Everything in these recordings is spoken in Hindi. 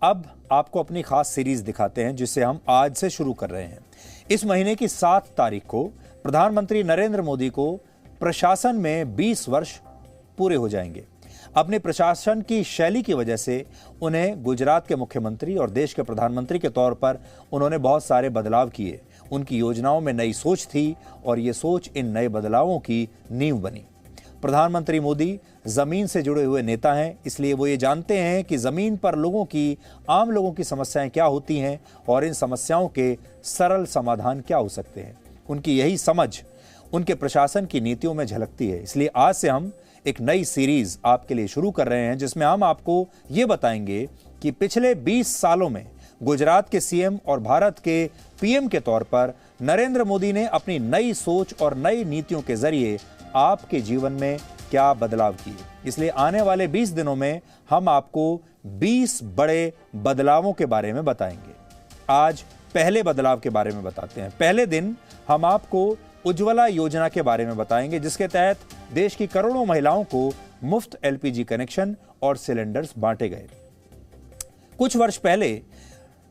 अब आपको अपनी खास सीरीज दिखाते हैं जिसे हम आज से शुरू कर रहे हैं। इस महीने की 7 तारीख को प्रधानमंत्री नरेंद्र मोदी को प्रशासन में 20 वर्ष पूरे हो जाएंगे। अपने प्रशासन की शैली की वजह से उन्हें गुजरात के मुख्यमंत्री और देश के प्रधानमंत्री के तौर पर उन्होंने बहुत सारे बदलाव किए। उनकी योजनाओं में नई सोच थी और ये सोच इन नए बदलावों की नींव बनी। प्रधानमंत्री मोदी जमीन से जुड़े हुए नेता हैं, इसलिए वो ये जानते हैं कि जमीन पर आम लोगों की समस्याएं क्या होती हैं और इन समस्याओं के सरल समाधान क्या हो सकते हैं। उनकी यही समझ उनके प्रशासन की नीतियों में झलकती है। इसलिए आज से हम एक नई सीरीज आपके लिए शुरू कर रहे हैं जिसमें हम आपको ये बताएंगे कि पिछले 20 सालों में गुजरात के सीएम और भारत के पीएम के तौर पर नरेंद्र मोदी ने अपनी नई सोच और नई नीतियों के जरिए आपके जीवन में क्या बदलाव किए। इसलिए आने वाले 20 दिनों में हम आपको 20 बड़े बदलावों के बारे में बताएंगे। आज पहले बदलाव के बारे में बताते हैं। पहले दिन हम आपको उज्ज्वला योजना के बारे में बताएंगे जिसके तहत देश की करोड़ों महिलाओं को मुफ्त एलपीजी कनेक्शन और सिलेंडर्स बांटे गए। कुछ वर्ष पहले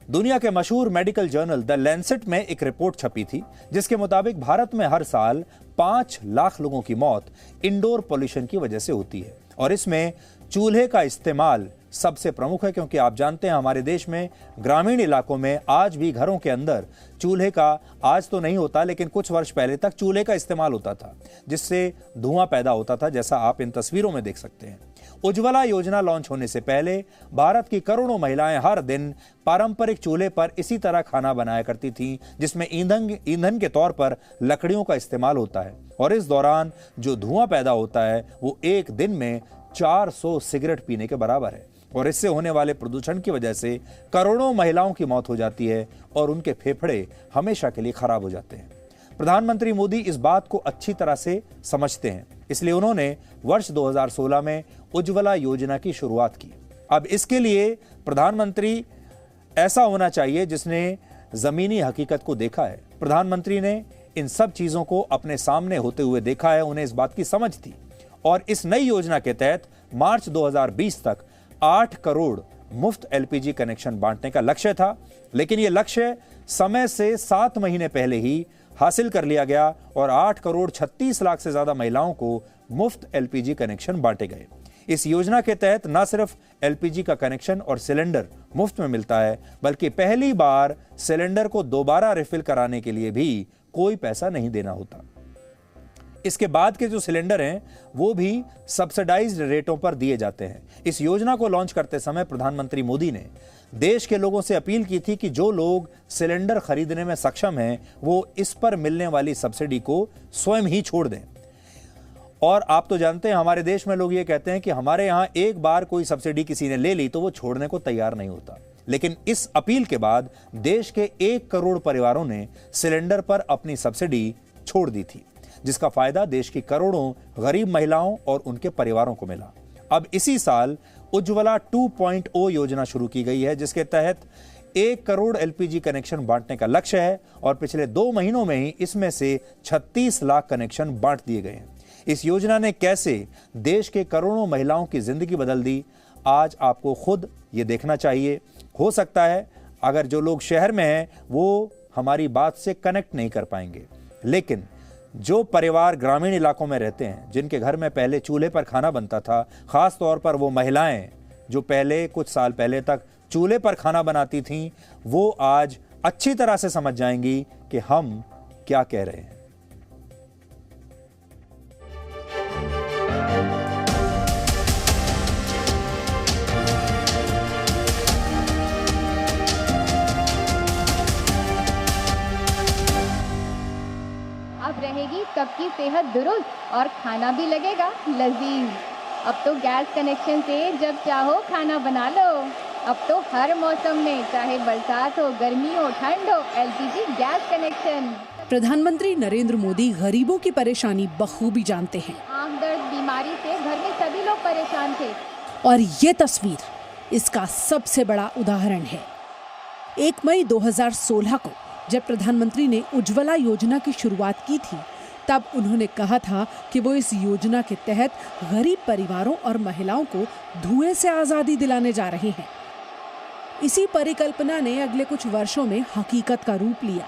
दुनिया के मशहूर मेडिकल जर्नल द लैंसेट में एक रिपोर्ट छपी थी जिसके मुताबिक भारत में हर साल 5 लाख लोगों की मौत इंडोर पोल्यूशन की वजह से होती है और इसमें चूल्हे का इस्तेमाल सबसे प्रमुख है, क्योंकि आप जानते हैं हमारे देश में ग्रामीण इलाकों में आज भी घरों के अंदर चूल्हे का, आज तो नहीं होता लेकिन कुछ वर्ष पहले तक चूल्हे का इस्तेमाल होता था जिससे धुआं पैदा होता था, जैसा आप इन तस्वीरों में देख सकते हैं। उज्ज्वला योजना लॉन्च होने से पहले भारत की करोड़ों महिलाएं हर दिन पारंपरिक चूल्हे पर इसी तरह खाना बनाया करती थीं जिसमें ईंधन के तौर पर लकड़ियों का इस्तेमाल होता है और इस दौरान जो धुआं पैदा होता है वो एक दिन में 400 सिगरेट पीने के बराबर है और इससे होने वाले प्रदूषण की वजह से करोड़ों महिलाओं की मौत हो जाती है और उनके फेफड़े हमेशा के लिए खराब हो जाते हैं। प्रधानमंत्री मोदी इस बात को अच्छी तरह से समझते हैं, इसलिए उन्होंने वर्ष 2016 में उज्ज्वला योजना की शुरुआत की। अब इसके लिए प्रधानमंत्री ऐसा होना चाहिए जिसने जमीनी हकीकत को देखा है। प्रधानमंत्री ने इन सब चीजों को अपने सामने होते हुए देखा है, उन्हें इस बात की समझ थी और इस नई योजना के तहत मार्च 2020 तक 8 करोड़ मुफ्त एलपीजी कनेक्शन बांटने का लक्ष्य था, लेकिन यह लक्ष्य समय से 7 महीने पहले ही हासिल कर लिया गया और 8 करोड़ 36 लाख से ज्यादा महिलाओं को मुफ्त एलपीजी कनेक्शन बांटे गए। इस योजना के तहत न सिर्फ एलपीजी का कनेक्शन और सिलेंडर मुफ्त में मिलता है, बल्कि पहली बार सिलेंडर को दोबारा रिफिल कराने के लिए भी कोई पैसा नहीं देना होता। इसके बाद के जो सिलेंडर हैं वो भी सब्सिडाइज्ड रेटों पर दिए जाते हैं। इस योजना को लॉन्च करते समय प्रधानमंत्री मोदी ने देश के लोगों से अपील की थी कि जो लोग सिलेंडर खरीदने में सक्षम हैं वो इस पर मिलने वाली सब्सिडी को स्वयं ही छोड़ दें। और आप तो जानते हैं हमारे देश में लोग ये कहते हैं कि हमारे यहाँ एक बार कोई सब्सिडी किसी ने ले ली तो वो छोड़ने को तैयार नहीं होता, लेकिन इस अपील के बाद देश के 1 करोड़ परिवारों ने सिलेंडर पर अपनी सब्सिडी छोड़ दी थी, जिसका फायदा देश की करोड़ों गरीब महिलाओं और उनके परिवारों को मिला। अब इसी साल उज्ज्वला 2.0 योजना शुरू की गई है जिसके तहत 1 करोड़ एलपीजी कनेक्शन बांटने का लक्ष्य है और पिछले 2 महीनों में ही इसमें से 36 लाख कनेक्शन बांट दिए गए हैं। इस योजना ने कैसे देश के करोड़ों महिलाओं की जिंदगी बदल दी, आज आपको खुद ये देखना चाहिए। हो सकता है अगर जो लोग शहर में हैं वो हमारी बात से कनेक्ट नहीं कर पाएंगे, लेकिन जो परिवार ग्रामीण इलाकों में रहते हैं, जिनके घर में पहले चूल्हे पर खाना बनता था, खास तौर पर वो महिलाएं जो पहले कुछ साल पहले तक चूल्हे पर खाना बनाती थीं, वो आज अच्छी तरह से समझ जाएंगी कि हम क्या कह रहे हैं। अब रहेगी सबकी सेहत दुरुस्त और खाना भी लगेगा लजीज। अब तो गैस कनेक्शन से जब चाहो खाना बना लो। अब तो हर मौसम में, चाहे बरसात हो, गर्मी हो, ठंड हो, एलपीजी गैस कनेक्शन। प्रधानमंत्री नरेंद्र मोदी गरीबों की परेशानी बखूबी जानते हैं। आंख दर्द बीमारी से घर में सभी लोग परेशान थे और ये तस्वीर इसका सबसे बड़ा उदाहरण है। 1 मई 2016 को जब प्रधानमंत्री ने उज्ज्वला योजना की शुरुआत की थी, तब उन्होंने कहा था कि वो इस योजना के तहत गरीब परिवारों और महिलाओं को धुएं से आज़ादी दिलाने जा रहे हैं। इसी परिकल्पना ने अगले कुछ वर्षों में हकीकत का रूप लिया।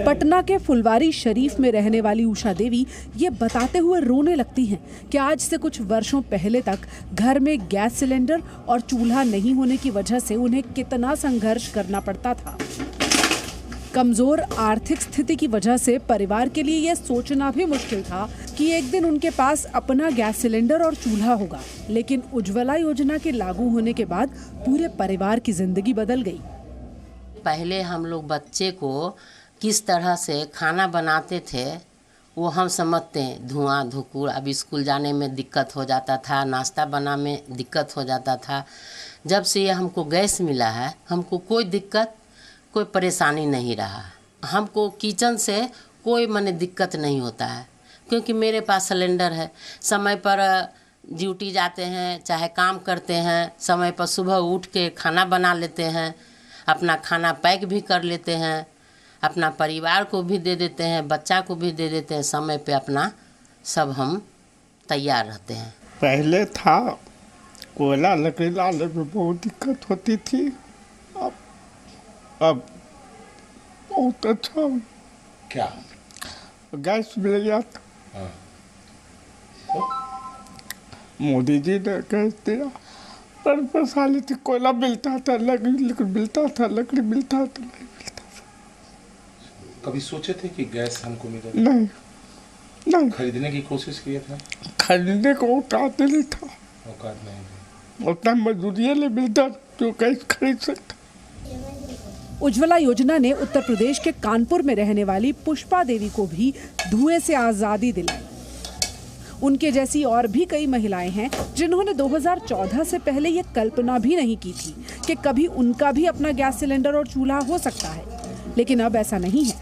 पटना के फुलवारी शरीफ में रहने वाली उषा देवी ये बताते हुए रोने लगती हैं कि आज से कुछ वर्षों पहले तक घर में गैस सिलेंडर और चूल्हा नहीं होने की वजह से उन्हें कितना संघर्ष करना पड़ता था। कमजोर आर्थिक स्थिति की वजह से परिवार के लिए यह सोचना भी मुश्किल था कि एक दिन उनके पास अपना गैस सिलेंडर और चूल्हा होगा। लेकिन उज्ज्वला योजना के लागू होने के बाद पूरे परिवार की जिंदगी बदल गई। पहले हम लोग बच्चे को किस तरह से खाना बनाते थे वो हम समझते हैं। धुआं धुकुर, अब स्कूल जाने में दिक्कत हो जाता था, नाश्ता बना में दिक्कत हो जाता था। जब से ये हमको गैस मिला है हमको कोई दिक्कत कोई परेशानी नहीं रहा। हमको किचन से कोई माने दिक्कत नहीं होता है क्योंकि मेरे पास सिलेंडर है। समय पर ड्यूटी जाते हैं चाहे काम करते हैं, समय पर सुबह उठ के खाना बना लेते हैं, अपना खाना पैक भी कर लेते हैं, अपना परिवार को भी दे देते हैं, बच्चा को भी दे देते हैं। समय पे अपना सब हम तैयार रहते हैं। पहले था कोयला लकड़ी लाने में बहुत दिक्कत होती थी। अब बहुत अच्छा क्या गैस मिल गया था। मोदी जी ने गैस दिया पर परेशानी थी। कोयला मिलता था, लकड़ी मिलता था, लकड़ी मिलता था, नहीं मिलता था। कभी सोचे थे कि गैस हमको मिलेगा? नहीं खरीदने की कोशिश किया था? खरीदने को औकात नहीं था। औकात नहीं थी। उतना मजदूरी नहीं मिलता जो गैस खरीद सकता। उज्ज्वला योजना ने उत्तर प्रदेश के कानपुर में रहने वाली पुष्पा देवी को भी धुएं से आजादी दिलाई। उनके जैसी और भी कई महिलाएं हैं जिन्होंने 2014 से पहले ये कल्पना भी नहीं की थी कि कभी उनका भी अपना गैस सिलेंडर और चूल्हा हो सकता है, लेकिन अब ऐसा नहीं है।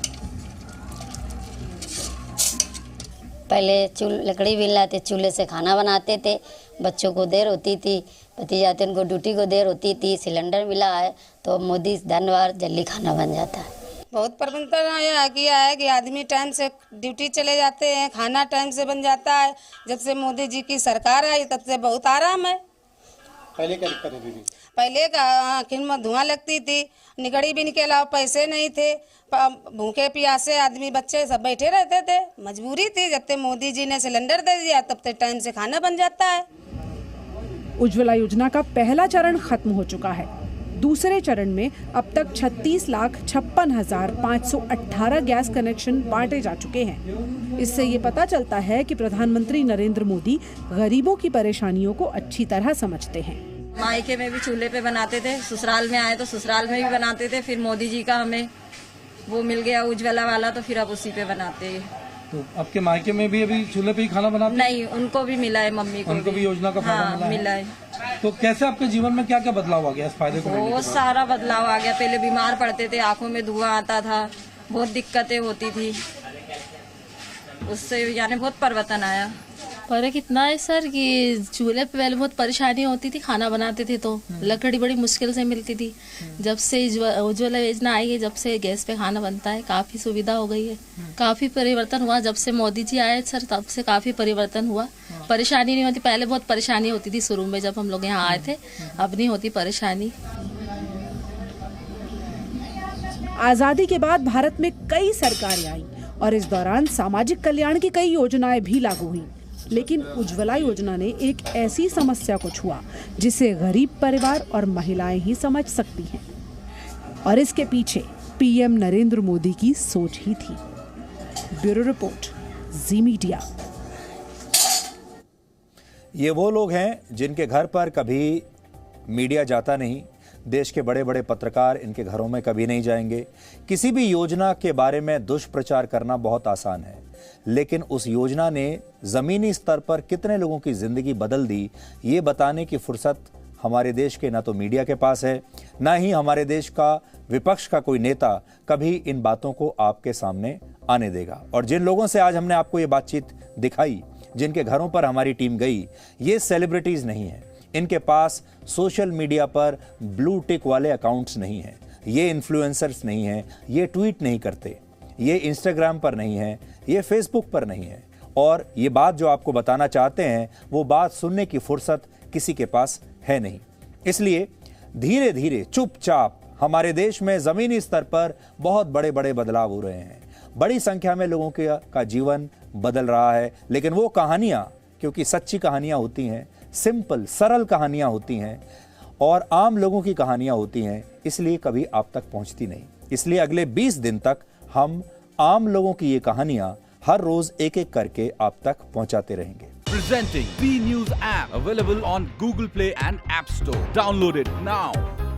पहले लकड़ी भी लाते, चूल्हे से खाना बनाते थे, बच्चों को देर होती थी, पति जाते उनको ड्यूटी को देर होती थी। सिलेंडर मिला है तो मोदी धन्यवाद, जल्दी खाना बन जाता है। बहुत परिवर्तन किया है कि आदमी टाइम से ड्यूटी चले जाते हैं, खाना टाइम से बन जाता है। जब से मोदी जी की सरकार आई तब से बहुत आराम है। पहले क्या दिक्कत होती थी? पहले आँखों में धुआं लगती थी, निकड़ी भी के अलावा पैसे नहीं थे, भूखे प्यासे आदमी बच्चे सब बैठे रहते थे, मजबूरी थी। जब तक मोदी जी ने सिलेंडर दे दिया तब तक टाइम से खाना बन जाता है। उज्ज्वला योजना का पहला चरण खत्म हो चुका है। दूसरे चरण में अब तक 36,56,518 गैस कनेक्शन बांटे जा चुके हैं। इससे ये पता चलता है कि प्रधानमंत्री नरेंद्र मोदी गरीबों की परेशानियों को अच्छी तरह समझते हैं। मायके में भी चूल्हे पे बनाते थे, ससुराल में आए तो ससुराल में भी बनाते थे, फिर मोदी जी का हमें वो मिल गया उज्ज्वला वाला तो फिर अब उसी पे बनाते हैं। तो आपके मायके में भी अभी चूल्हे पे ही खाना बनाते हैं? नहीं, उनको भी मिला है, मम्मी को उनको भी योजना का फायदा मिला है। तो कैसे आपके जीवन में क्या क्या बदलाव आ गया इस फायदे को? बहुत सारा बदलाव आ गया। पहले बीमार पड़ते थे, आंखों में धुआं आता था, बहुत दिक्कतें होती थी, उससे यानी बहुत परिवर्तन आया। फर्क इतना है सर कि चूल्हे पे पहले बहुत परेशानी होती थी, खाना बनाते थे तो लकड़ी बड़ी मुश्किल से मिलती थी। जब से उज्ज्वला योजना आई है, जब से गैस पे खाना बनता है, काफ़ी सुविधा हो गई है, काफ़ी परिवर्तन हुआ। जब से मोदी जी आए सर तब से काफ़ी परिवर्तन हुआ। परेशानी नहीं होती, पहले बहुत परेशानी होती थी शुरू में जब हम लोग यहाँ आए थे, अब नहीं होती परेशानी। आजादी के बाद भारत में कई सरकारें आई और इस दौरान सामाजिक कल्याण की कई योजनाएं भी लागू हुई, लेकिन उज्ज्वला योजना ने एक ऐसी समस्या को छुआ जिसे गरीब परिवार और महिलाएं ही समझ सकती हैं, और इसके पीछे पीएम नरेंद्र मोदी की सोच ही थी। ब्यूरो रिपोर्ट, जी मीडिया। ये वो लोग हैं जिनके घर पर कभी मीडिया जाता नहीं, देश के बड़े बड़े पत्रकार इनके घरों में कभी नहीं जाएंगे। किसी भी योजना के बारे में दुष्प्रचार करना बहुत आसान है, लेकिन उस योजना ने ज़मीनी स्तर पर कितने लोगों की ज़िंदगी बदल दी, ये बताने की फुर्सत हमारे देश के ना तो मीडिया के पास है, ना ही हमारे देश का विपक्ष का कोई नेता कभी इन बातों को आपके सामने आने देगा। और जिन लोगों से आज हमने आपको ये बातचीत दिखाई, जिनके घरों पर हमारी टीम गई, ये सेलिब्रिटीज़ नहीं हैं। इनके पास सोशल मीडिया पर ब्लू टिक वाले अकाउंट्स नहीं हैं, ये इन्फ्लुएंसर्स नहीं हैं, ये ट्वीट नहीं करते, ये इंस्टाग्राम पर नहीं है, ये फेसबुक पर नहीं है। और ये बात जो आपको बताना चाहते हैं वो बात सुनने की फुर्सत किसी के पास है नहीं। इसलिए धीरे धीरे चुपचाप हमारे देश में जमीनी स्तर पर बहुत बड़े बड़े बदलाव हो रहे हैं। बड़ी संख्या में लोगों का जीवन बदल रहा है, लेकिन वो कहानियां, क्योंकि सच्ची कहानियां होती हैं, सिंपल सरल कहानियां होती हैं और आम लोगों की कहानियां होती हैं, इसलिए कभी आप तक पहुंचती नहीं। इसलिए अगले 20 दिन तक हम आम लोगों की ये कहानियां हर रोज एक एक करके आप तक पहुंचाते रहेंगे। Presenting B News app, available on Google Play and App Store. Download it now.